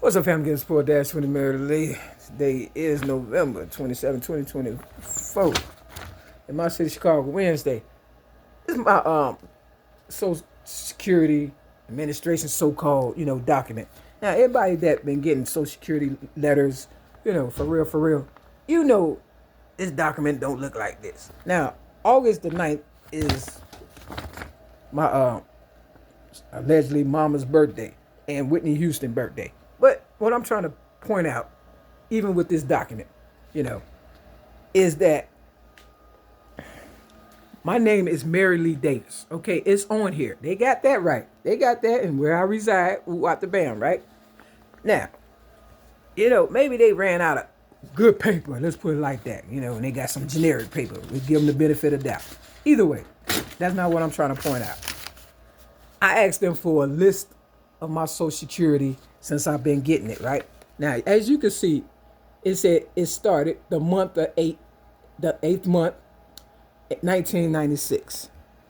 What's up, fam? Getting Sport Dash 20 Lee. Today is November 27, 2024. In my city, Chicago, Wednesday. This is my Social Security Administration so-called, document. Now, everybody that been getting Social Security letters, for real, this document don't look like this. Now, August the 9th is my allegedly mama's birthday and Whitney Houston birthday. But what I'm trying to point out, even with this document, is that my name is Mary Lee Davis. Okay, it's on here. They got that right. They got that, and where I reside, out the bam, right? Now, maybe they ran out of good paper. Let's put it like that. And they got some generic paper. We give them the benefit of doubt. Either way, that's not what I'm trying to point out. I asked them for a list of my Social Security since I've been getting it, right? Now, as you can see, it said it started the eighth month, 1996.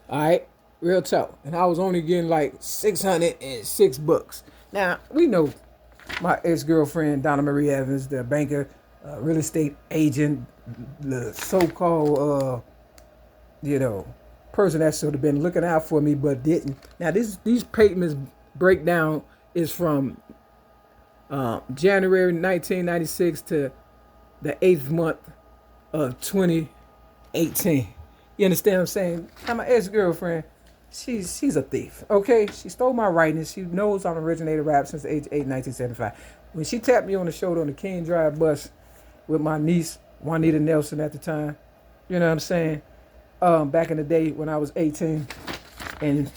All right, real talk. And I was only getting like $606. Now, we know my ex-girlfriend, Donna Marie Evans, the banker, real estate agent, the so-called, person that should have been looking out for me but didn't. Now, these payments breakdown is from January 1996 to the 8th month of 2018. You understand what I'm saying? Now, my ex-girlfriend, she's a thief, okay? She stole my writings. She knows I'm originated rap since age 8, 1975. When she tapped me on the shoulder on the King Drive bus with my niece, Juanita Nelson at the time, you know what I'm saying? Back in the day when I was 18, and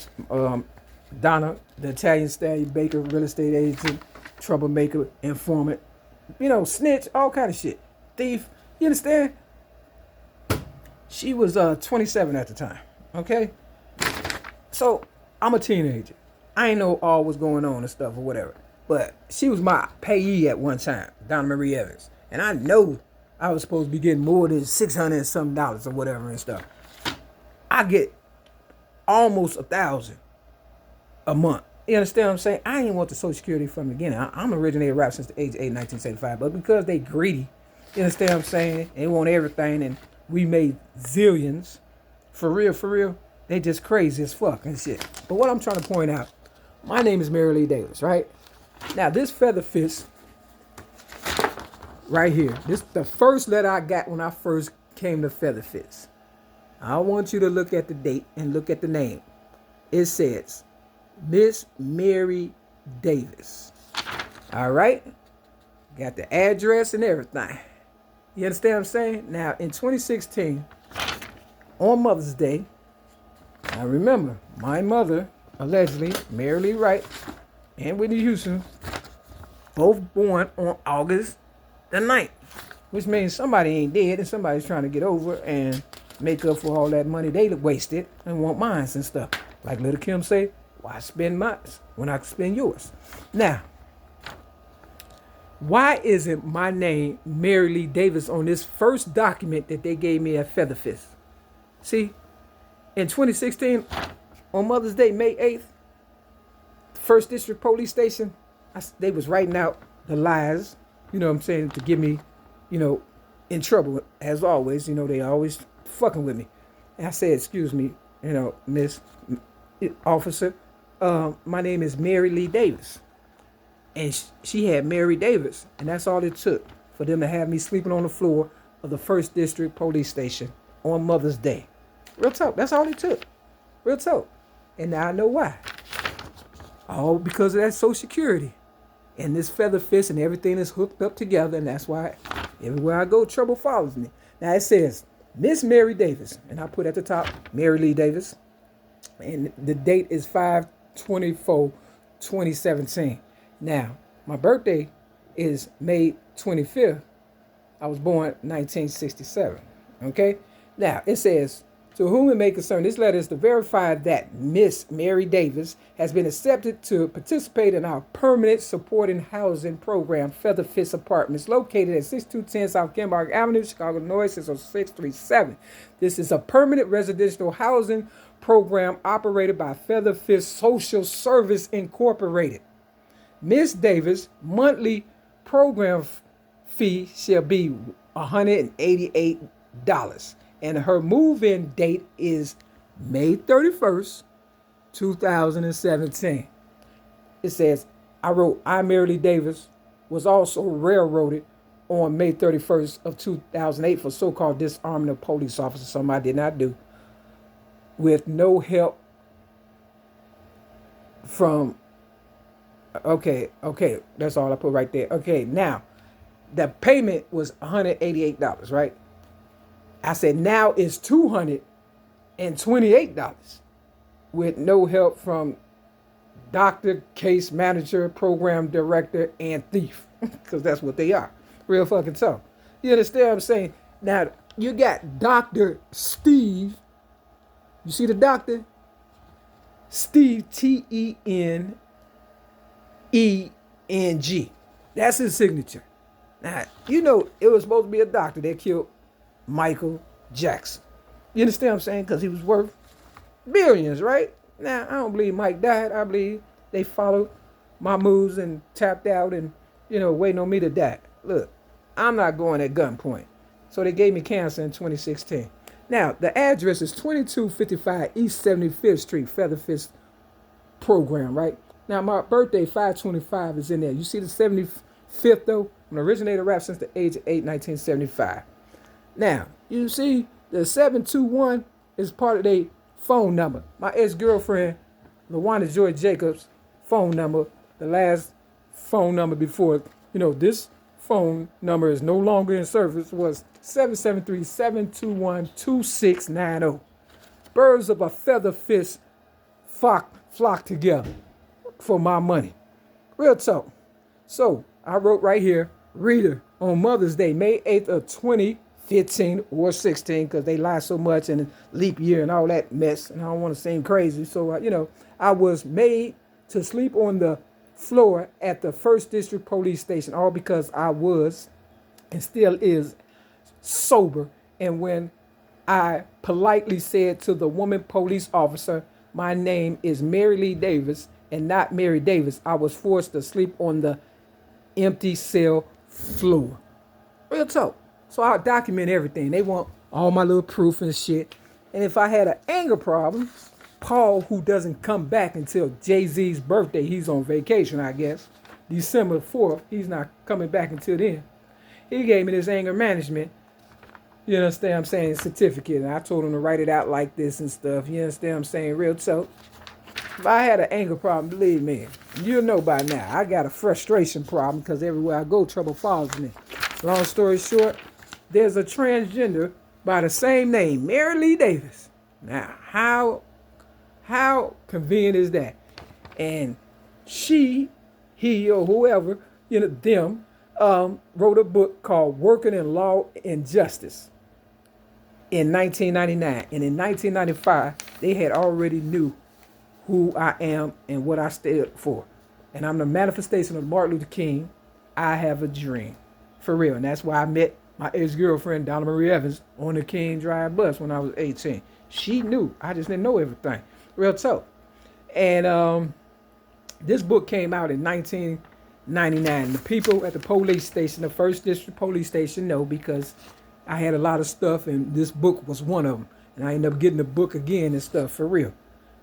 Donna, the Italian stallion baker, real estate agent, troublemaker, informant, snitch, all kind of shit. Thief, you understand? She was 27 at the time, okay? So, I'm a teenager. I ain't know all what's going on and stuff or whatever. But she was my payee at one time, Donna Marie Evans. And I know I was supposed to be getting more than $600 and some dollars or whatever and stuff. I get almost $1,000 a month. You understand what I'm saying? I ain't want the Social Security from the beginning. I'm originated rap since the age of 8, 1975. But because they greedy, you understand what I'm saying? They want everything, and we made zillions. For real, they just crazy as fuck and shit. But what I'm trying to point out, my name is Mary Lee Davis, right? Now, this Featheefist right here, this the first letter I got when I first came to Featheefist. I want you to look at the date and look at the name. It says Miss Mary Davis. All right? Got the address and everything. You understand what I'm saying? Now, in 2016, on Mother's Day, I remember my mother, allegedly, Mary Lee Wright, and Whitney Houston, both born on August the 9th, which means somebody ain't dead and somebody's trying to get over and make up for all that money they wasted and want mines and stuff. Like Little Kim say, why spend mine when I can spend yours? Now, why isn't my name Mary Lee Davis on this first document that they gave me at Featheefist? See, in 2016, on Mother's Day, May 8th, 1st District Police Station, they was writing out the lies, you know what I'm saying, to get me, in trouble. As always, they always fucking with me. And I said, excuse me, Miss Officer, my name is Mary Lee Davis. And she had Mary Davis. And that's all it took for them to have me sleeping on the floor of the 1st District Police Station on Mother's Day. Real talk. That's all it took. Real talk. And now I know why. All because of that Social Security. And this Featheefist and everything is hooked up together. And that's why everywhere I go, trouble follows me. Now it says, Miss Mary Davis. And I put at the top, Mary Lee Davis. And the date is 5/24/2017. Now, my birthday is May 25th. I was born 1967. Okay? Now, it says, to whom it may concern, this letter is to verify that Miss Mary Davis has been accepted to participate in our permanent supporting housing program, Featheefist Apartments, located at 6210 South Kenbark Avenue, Chicago, Illinois, 60637. This is a permanent residential housing program operated by Featheefist Social Service Incorporated. Miss Davis' monthly program fee shall be $188, and her move-in date is May 31st, 2017. It says, I wrote, I, Mary Lee Davis, was also railroaded on May 31st of 2008 for so-called disarming of police officers, something I did not do, with no help from, okay, that's all I put right there. Okay, now, the payment was $188, right? I said, now it's $228 with no help from doctor, case manager, program director, and thief. Because that's what they are. Real fucking tough. You understand what I'm saying? Now, you got Dr. Steve. You see the doctor? Steve, Teneng. That's his signature. Now, you know, it was supposed to be a doctor that killed Michael Jackson. You understand what I'm saying? Because he was worth billions, right? Now, I don't believe Mike died. I believe they followed my moves and tapped out and, you know, waiting on me to die. Look, I'm not going at gunpoint. So they gave me cancer in 2016. Now, the address is 2255 East 75th Street, Featheefist program, right? Now, my birthday, 525, is in there. You see the 75th, though? I'm an originator rap since the age of 8, 1975. Now, you see the 721 is part of their phone number. My ex-girlfriend, LaWanda Joy Jacobs' phone number, the last phone number before, you know, this phone number is no longer in service, was 773-721-2690. Birds of a feather fist flock together for my money. Real talk. So, I wrote right here, reader, on Mother's Day, May 8th of 2015 or 16, because they lie so much and leap year and all that mess, and I don't want to seem crazy. So, you know, I was made to sleep on the floor at the 1st District Police Station, all because I was and still is sober. And when I politely said to the woman police officer, my name is Mary Lee Davis and not Mary Davis, I was forced to sleep on the empty cell floor. Real talk. So I'll document everything. They want all my little proof and shit. And if I had an anger problem, Paul, who doesn't come back until Jay-Z's birthday, he's on vacation, I guess, December 4th, he's not coming back until then. He gave me this anger management, you understand what I'm saying, certificate. And I told him to write it out like this and stuff. You understand what I'm saying? Real talk. If I had an anger problem, believe me, you'll know by now. I got a frustration problem because everywhere I go, trouble follows me. Long story short, there's a transgender by the same name, Mary Lee Davis. Now, how convenient is that? And she, he, or whoever, you know, them, wrote a book called Working in Law and Justice in 1999. And in 1995, they had already knew who I am and what I stood for. And I'm the manifestation of Martin Luther King. I have a dream. For real. And that's why I met my ex-girlfriend, Donna Marie Evans, on the King Drive bus when I was 18. She knew. I just didn't know everything. Real talk. And this book came out in 1999. The people at the police station, the 1st District Police Station, know because I had a lot of stuff and this book was one of them. And I ended up getting the book again and stuff, for real.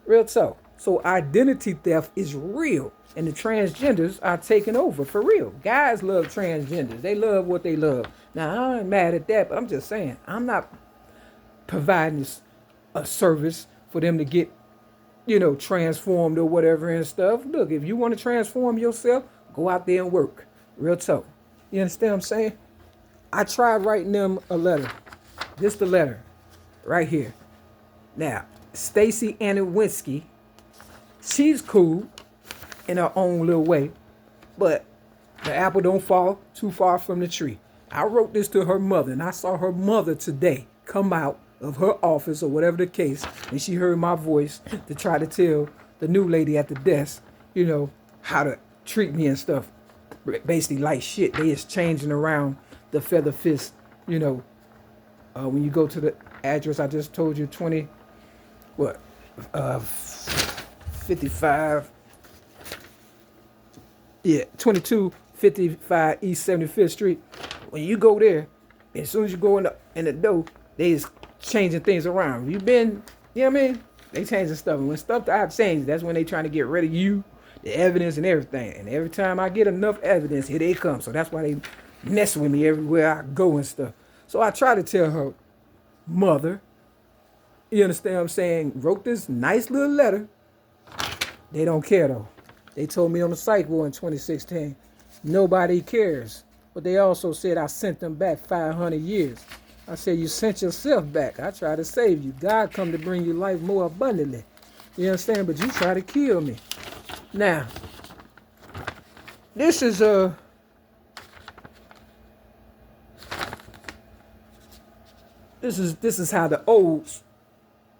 Real talk. So identity theft is real. And the transgenders are taking over, for real. Guys love transgenders. They love what they love. Now, I ain't mad at that, but I'm just saying, I'm not providing a service for them to get, you know, transformed or whatever and stuff. Look, if you want to transform yourself, go out there and work. Real talk. You understand what I'm saying? I tried writing them a letter. Just the letter. Right here. Now, Stacy Anowinski, she's cool in her own little way, but the apple don't fall too far from the tree. I wrote this to her mother, and I saw her mother today come out of her office or whatever the case, and she heard my voice to try to tell the new lady at the desk, you know, how to treat me and stuff. Basically like shit. They is changing around the Featheefist, you know, when you go to the address I just told you, 55 Yeah, 2255 East 75th Street. When you go there, as soon as you go in the door, they is changing things around. You been, you know what I mean? They changing stuff. And when stuff that I've changed, that's when they trying to get rid of you, the evidence and everything. And every time I get enough evidence, here they come. So that's why they mess with me everywhere I go and stuff. So I try to tell her mother, you understand what I'm saying, wrote this nice little letter. They don't care though. They told me on the psych ward in 2016, nobody cares. But they also said I sent them back 500 years. I said, you sent yourself back. I tried to save you. God come to bring you life more abundantly. You understand? But you try to kill me. Now, this is this is how the olds.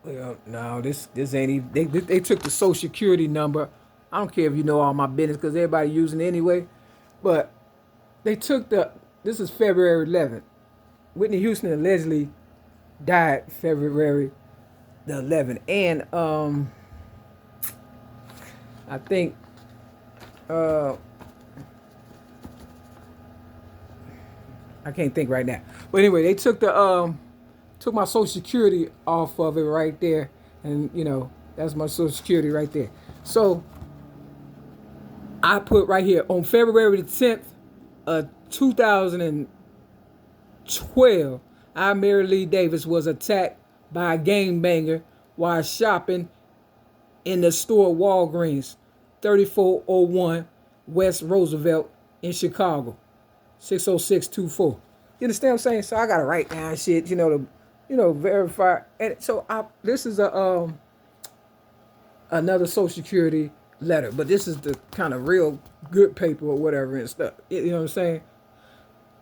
Well, no, this ain't even. They took the social security number. I don't care if you know all my business because everybody using it anyway. But they took the. This is February 11th. Whitney Houston allegedly died February the 11th, and I think I can't think right now. But anyway, they took the took my social security off of it right there, and you know that's my social security right there. So I put right here on February the 10th, 2012, our Mary Lee Davis was attacked by a gangbanger while shopping in the store Walgreens, 3401 West Roosevelt in Chicago, 60624. You understand what I'm saying? So I gotta write down shit, verify. And so this is another social security letter, but this is the kind of real good paper or whatever and stuff. You know what I'm saying?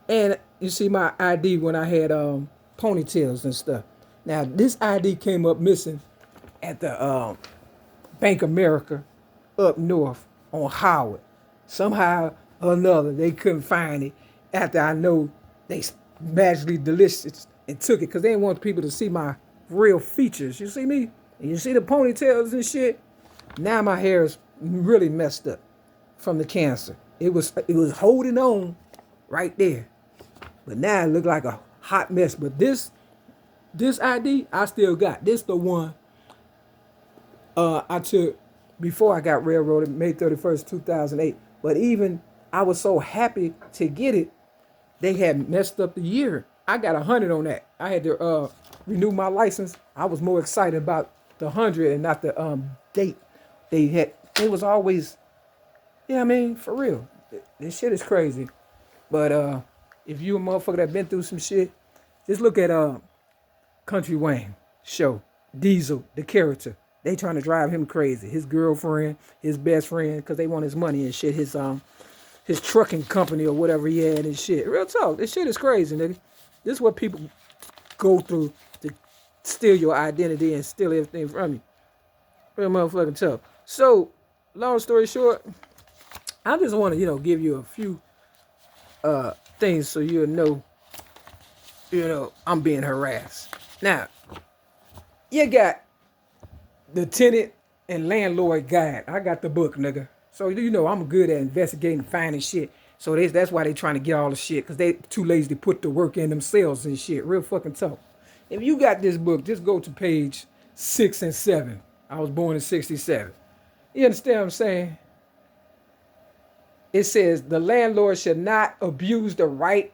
And you see my ID when I had ponytails and stuff. Now this ID came up missing at the Bank America up north on Howard. Somehow or another they couldn't find it after I know they magically delisted and took it because they didn't want people to see my real features. You see me? And you see the ponytails and shit? Now my hair is really messed up from the cancer. It was holding on right there. But now it looked like a hot mess. But this ID I still got. This the one I took before I got railroaded, May 31st, 2008. But even I was so happy to get it, they had messed up the year. I got 100 on that. I had to renew my license. I was more excited about the 100 and not the date they had. It was always, yeah, I mean, for real. This shit is crazy. But if you a motherfucker that been through some shit, just look at Country Wayne show. Diesel, the character. They trying to drive him crazy. His girlfriend, his best friend, because they want his money and shit. His trucking company or whatever he had and shit. Real talk. This shit is crazy, nigga. This is what people go through to steal your identity and steal everything from you. Real motherfucking tough. So, long story short, I just want to, give you a few things so you'll know, I'm being harassed. Now, you got the tenant and landlord guide. I got the book, nigga. So, I'm good at investigating, finding shit. So that's why they trying to get all the shit, because they too lazy to put the work in themselves and shit. Real fucking tough. If you got this book, just go to page 6 and 7. I was born in 67. You understand what I'm saying? It says, the landlord should not abuse the right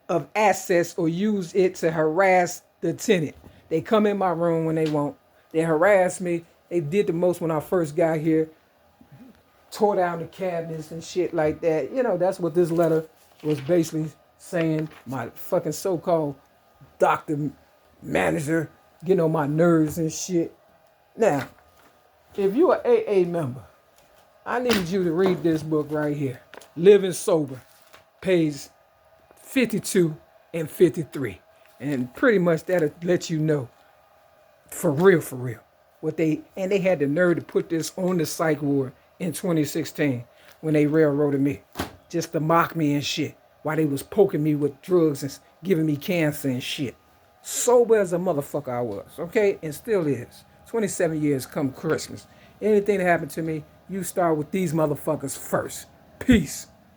of access or use it to harass the tenant. They come in my room when they want. They harass me. They did the most when I first got here. Tore down the cabinets and shit like that. That's what this letter was basically saying. My fucking so-called doctor, manager, getting on my nerves and shit. Now, if you're an AA member, I need you to read this book right here. Living Sober, page 52 and 53. And pretty much that'll let you know, for real, what they had the nerve to put this on the psych ward in 2016 when they railroaded me, just to mock me and shit, while they was poking me with drugs and giving me cancer and shit. Sober as a motherfucker I was, okay? And still is. 27 years come Christmas. Anything that happened to me, you start with these motherfuckers first. Peace.